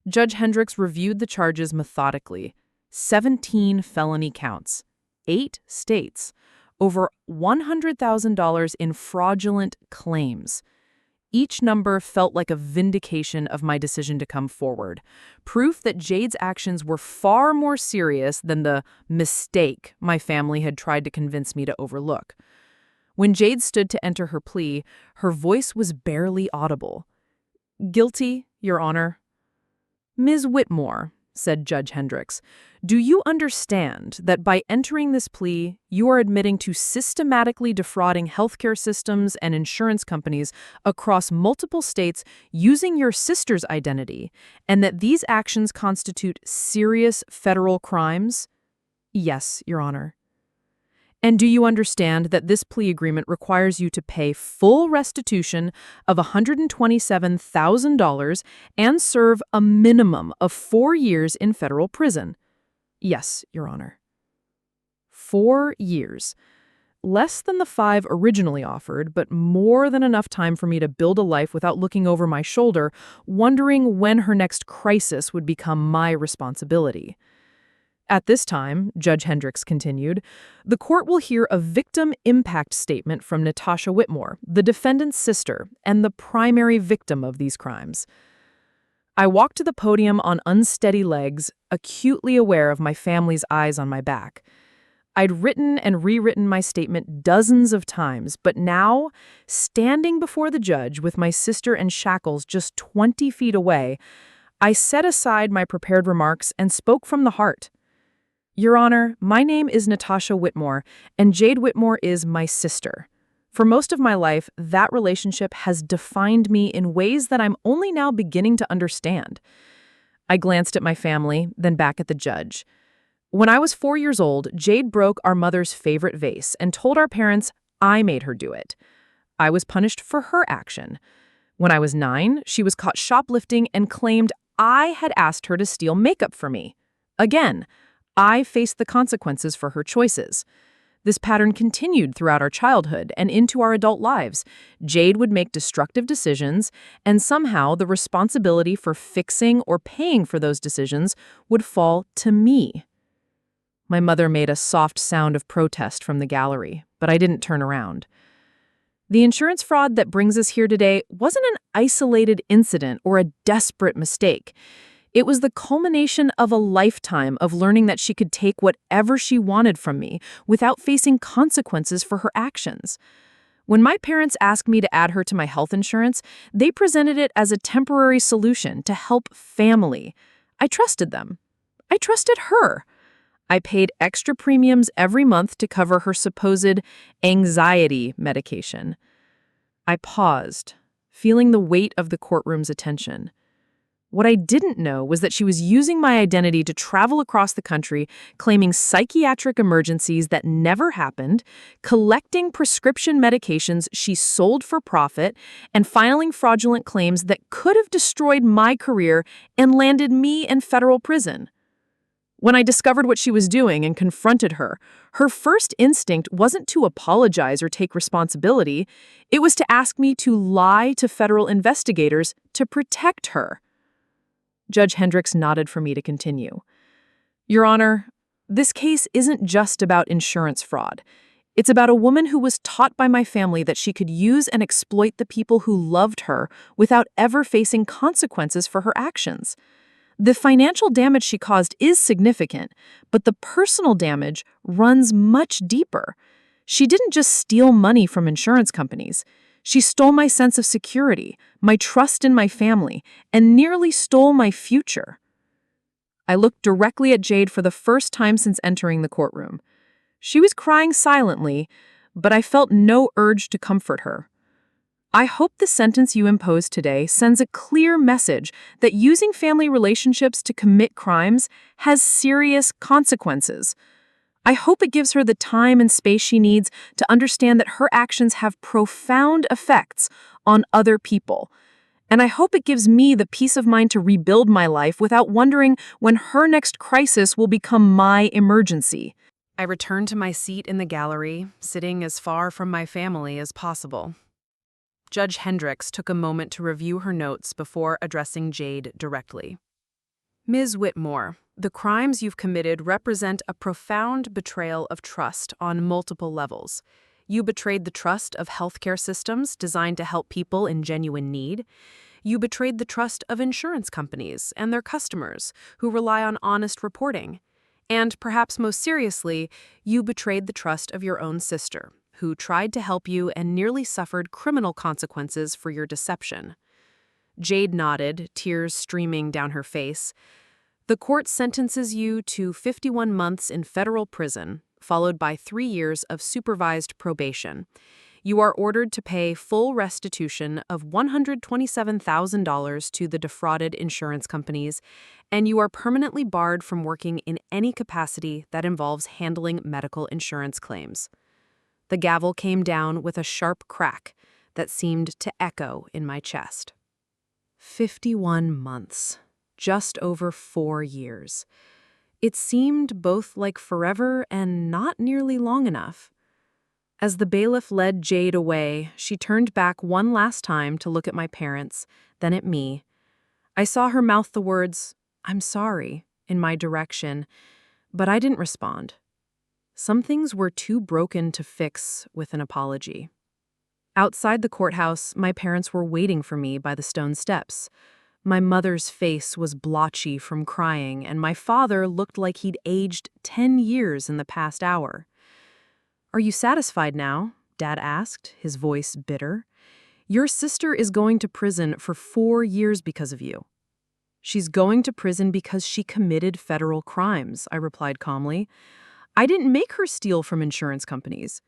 Judge Hendricks reviewed the charges methodically. 17 felony counts, 8 states, over $100,000 in fraudulent claims. Each number felt like a vindication of my decision to come forward, proof that Jade's actions were far more serious than the mistake my family had tried to convince me to overlook. When Jade stood to enter her plea, her voice was barely audible. "Guilty, Your Honor." "Ms. Whitmore," said Judge Hendricks, "do you understand that by entering this plea, you are admitting to systematically defrauding healthcare systems and insurance companies across multiple states using your sister's identity, and that these actions constitute serious federal crimes?" "Yes, Your Honor." "And do you understand that this plea agreement requires you to pay full restitution of $127,000 and serve a minimum of 4 years in federal prison?" "Yes, Your Honor." 4 years. Less than the 5 originally offered, but more than enough time for me to build a life without looking over my shoulder, wondering when her next crisis would become my responsibility. "At this time," Judge Hendricks continued, "the court will hear a victim impact statement from Natasha Whitmore, the defendant's sister and the primary victim of these crimes." I walked to the podium on unsteady legs, acutely aware of my family's eyes on my back. I'd written and rewritten my statement dozens of times, but now, standing before the judge with my sister in shackles just 20 feet away, I set aside my prepared remarks and spoke from the heart. "Your Honor, my name is Natasha Whitmore, and Jade Whitmore is my sister. For most of my life, that relationship has defined me in ways that I'm only now beginning to understand." I glanced at my family, then back at the judge. "When I was 4 years old, Jade broke our mother's favorite vase and told our parents I made her do it. I was punished for her action. When I was 9, she was caught shoplifting and claimed I had asked her to steal makeup for me. Again, I faced the consequences for her choices. This pattern continued throughout our childhood and into our adult lives. Jade would make destructive decisions, and somehow the responsibility for fixing or paying for those decisions would fall to me. My mother made a soft sound of protest from the gallery, but I didn't turn around. The insurance fraud that brings us here today wasn't an isolated incident or a desperate mistake. It was the culmination of a lifetime of learning that she could take whatever she wanted from me without facing consequences for her actions. When my parents asked me to add her to my health insurance, they presented it as a temporary solution to help family. I trusted them. I trusted her. I paid extra premiums every month to cover her supposed anxiety medication. I paused, feeling the weight of the courtroom's attention. What I didn't know was that she was using my identity to travel across the country, claiming psychiatric emergencies that never happened, collecting prescription medications she sold for profit, and filing fraudulent claims that could have destroyed my career and landed me in federal prison. When I discovered what she was doing and confronted her, her first instinct wasn't to apologize or take responsibility. It was to ask me to lie to federal investigators to protect her. Judge Hendricks nodded for me to continue. Your Honor, this case isn't just about insurance fraud. It's about a woman who was taught by my family that she could use and exploit the people who loved her without ever facing consequences for her actions. The financial damage she caused is significant, but the personal damage runs much deeper. She didn't just steal money from insurance companies. She stole my sense of security, my trust in my family, and nearly stole my future. I looked directly at Jade for the first time since entering the courtroom. She was crying silently, but I felt no urge to comfort her. I hope the sentence you impose today sends a clear message that using family relationships to commit crimes has serious consequences. I hope it gives her the time and space she needs to understand that her actions have profound effects on other people. And I hope it gives me the peace of mind to rebuild my life without wondering when her next crisis will become my emergency. I returned to my seat in the gallery, sitting as far from my family as possible. Judge Hendricks took a moment to review her notes before addressing Jade directly. Ms. Whitmore, the crimes you've committed represent a profound betrayal of trust on multiple levels. You betrayed the trust of healthcare systems designed to help people in genuine need. You betrayed the trust of insurance companies and their customers who rely on honest reporting. And perhaps most seriously, you betrayed the trust of your own sister, who tried to help you and nearly suffered criminal consequences for your deception. Jade nodded, tears streaming down her face. The court sentences you to 51 months in federal prison, followed by 3 years of supervised probation. You are ordered to pay full restitution of $127,000 to the defrauded insurance companies, and you are permanently barred from working in any capacity that involves handling medical insurance claims. The gavel came down with a sharp crack that seemed to echo in my chest. 51 months. Just over 4 years. It seemed both like forever and not nearly long enough. As the bailiff led Jade away, she turned back one last time to look at my parents, then at me. I saw her mouth the words, "I'm sorry," in my direction, but I didn't respond. Some things were too broken to fix with an apology. Outside the courthouse, my parents were waiting for me by the stone steps. My mother's face was blotchy from crying, and my father looked like he'd aged 10 years in the past hour. "Are you satisfied now?" Dad asked, his voice bitter. "Your sister is going to prison for 4 years because of you." "She's going to prison because she committed federal crimes," I replied calmly. "I didn't make her steal from insurance companies.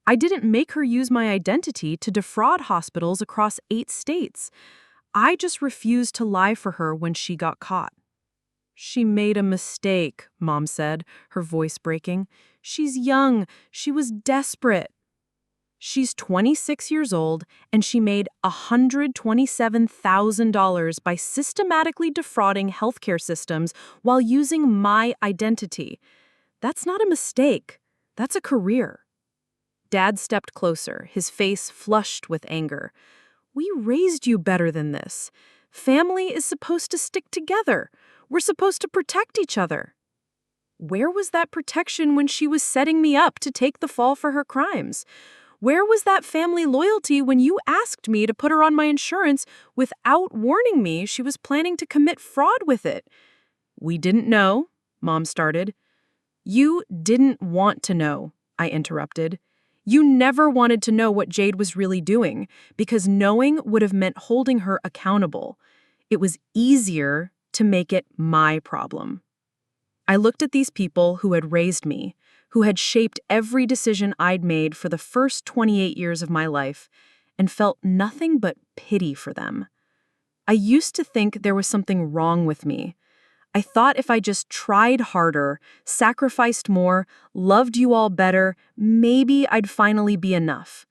I didn't make her use my identity to defraud hospitals across 8 states. I just refused to lie for her when she got caught." "She made a mistake," Mom said, her voice breaking. "She's young. She was desperate." "She's 26 years old, and she made $127,000 by systematically defrauding healthcare systems while using my identity. That's not a mistake. That's a career." Dad stepped closer, his face flushed with anger. "We raised you better than this. Family is supposed to stick together. We're supposed to protect each other." Where was that protection when she was setting me up to take the fall for her crimes? Where was that family loyalty when you asked me to put her on my insurance without warning me she was planning to commit fraud with it? We didn't know, Mom started. You didn't want to know, I interrupted. You never wanted to know what Jade was really doing, because knowing would have meant holding her accountable. It was easier to make it my problem. I looked at these people who had raised me, who had shaped every decision I'd made for the first 28 years of my life, and felt nothing but pity for them. I used to think there was something wrong with me. I thought if I just tried harder, sacrificed more, loved you all better, maybe I'd finally be enough.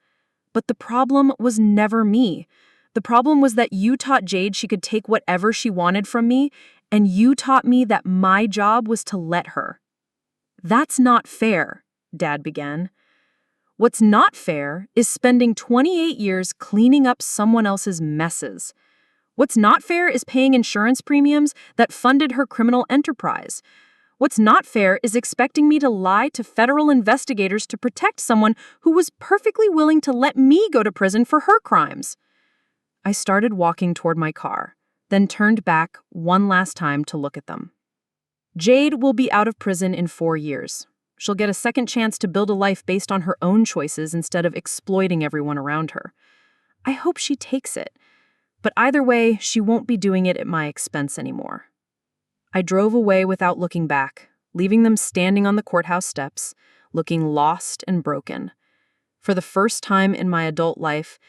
But the problem was never me. The problem was that you taught Jade she could take whatever she wanted from me, and you taught me that my job was to let her. That's not fair, Dad began. What's not fair is spending 28 years cleaning up someone else's messes. What's not fair is paying insurance premiums that funded her criminal enterprise. What's not fair is expecting me to lie to federal investigators to protect someone who was perfectly willing to let me go to prison for her crimes. I started walking toward my car, then turned back one last time to look at them. Jade will be out of prison in 4 years. She'll get a second chance to build a life based on her own choices instead of exploiting everyone around her. I hope she takes it. But either way, she won't be doing it at my expense anymore. I drove away without looking back, leaving them standing on the courthouse steps, looking lost and broken. For the first time in my adult life,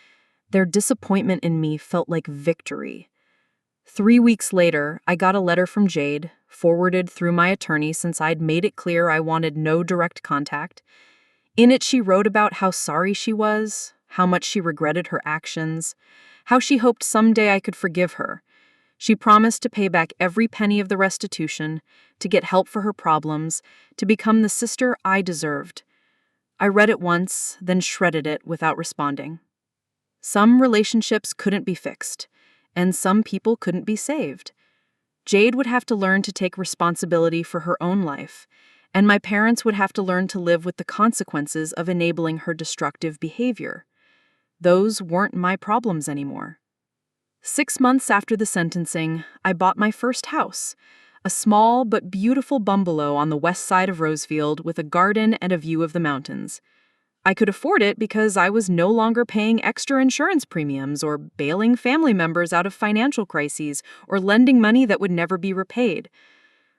their disappointment in me felt like victory. 3 weeks later, I got a letter from Jade, forwarded through my attorney since I'd made it clear I wanted no direct contact. In it, she wrote about how sorry she was, how much she regretted her actions, how she hoped someday I could forgive her. She promised to pay back every penny of the restitution, to get help for her problems, to become the sister I deserved. I read it once, then shredded it without responding. Some relationships couldn't be fixed, and some people couldn't be saved. Jade would have to learn to take responsibility for her own life, and my parents would have to learn to live with the consequences of enabling her destructive behavior. Those weren't my problems anymore. 6 months after the sentencing, I bought my first house, a small but beautiful bungalow on the west side of Rosefield with a garden and a view of the mountains. I could afford it because I was no longer paying extra insurance premiums or bailing family members out of financial crises or lending money that would never be repaid.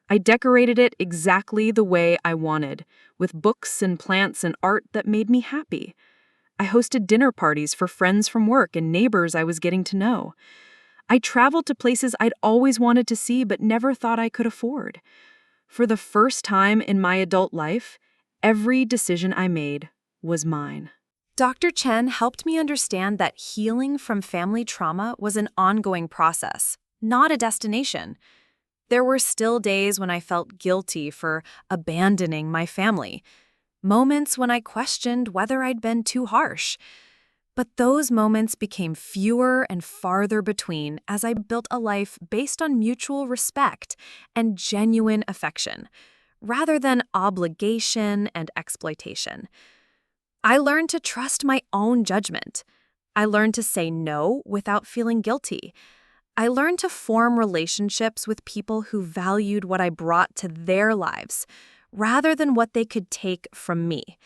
I decorated it exactly the way I wanted, with books and plants and art that made me happy. I hosted dinner parties for friends from work and neighbors I was getting to know. I traveled to places I'd always wanted to see but never thought I could afford. For the first time in my adult life, every decision I made was mine. Dr. Chen helped me understand that healing from family trauma was an ongoing process, not a destination. There were still days when I felt guilty for abandoning my family, moments when I questioned whether I'd been too harsh. But those moments became fewer and farther between as I built a life based on mutual respect and genuine affection, rather than obligation and exploitation. I learned to trust my own judgment. I learned to say no without feeling guilty. I learned to form relationships with people who valued what I brought to their lives, rather than what they could take from me.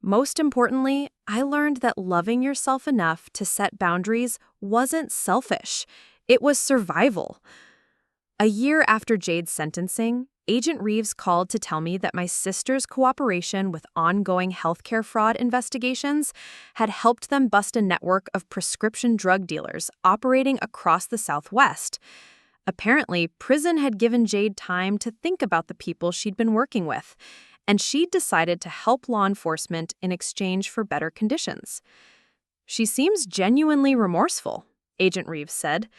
Most importantly, I learned that loving yourself enough to set boundaries wasn't selfish. It was survival. A year after Jade's sentencing, Agent Reeves called to tell me that my sister's cooperation with ongoing healthcare fraud investigations had helped them bust a network of prescription drug dealers operating across the Southwest. Apparently, prison had given Jade time to think about the people she'd been working with, and she'd decided to help law enforcement in exchange for better conditions. She seems genuinely remorseful, Agent Reeves said.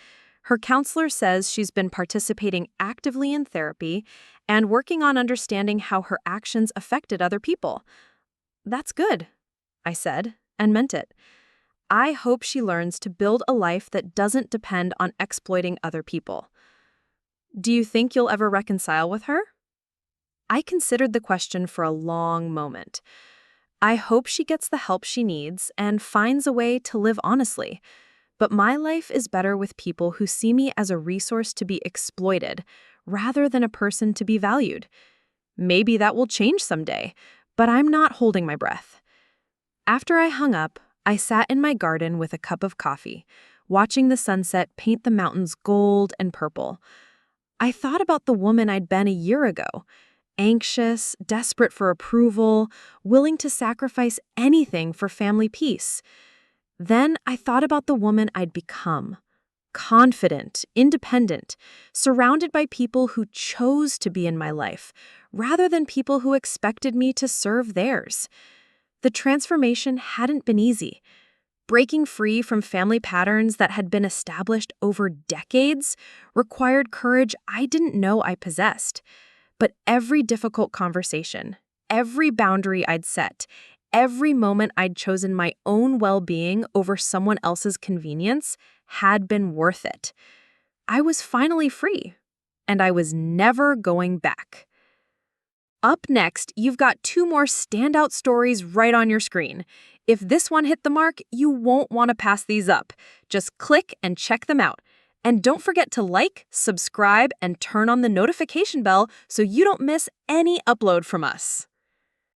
Her counselor says she's been participating actively in therapy and working on understanding how her actions affected other people. That's good, I said, and meant it. I hope she learns to build a life that doesn't depend on exploiting other people. Do you think you'll ever reconcile with her? I considered the question for a long moment. I hope she gets the help she needs and finds a way to live honestly. But my life is better with people who see me as a resource to be exploited, rather than a person to be valued. Maybe that will change someday, but I'm not holding my breath. After I hung up, I sat in my garden with a cup of coffee, watching the sunset paint the mountains gold and purple. I thought about the woman I'd been a year ago, anxious, desperate for approval, willing to sacrifice anything for family peace. Then I thought about the woman I'd become. Confident, independent, surrounded by people who chose to be in my life, rather than people who expected me to serve theirs. The transformation hadn't been easy. Breaking free from family patterns that had been established over decades required courage I didn't know I possessed. But every difficult conversation, every boundary I'd set, every moment I'd chosen my own well-being over someone else's convenience had been worth it. I was finally free, and I was never going back. Up next, you've got 2 more standout stories right on your screen. If this one hit the mark, you won't want to pass these up. Just click and check them out. And don't forget to like, subscribe, and turn on the notification bell so you don't miss any upload from us.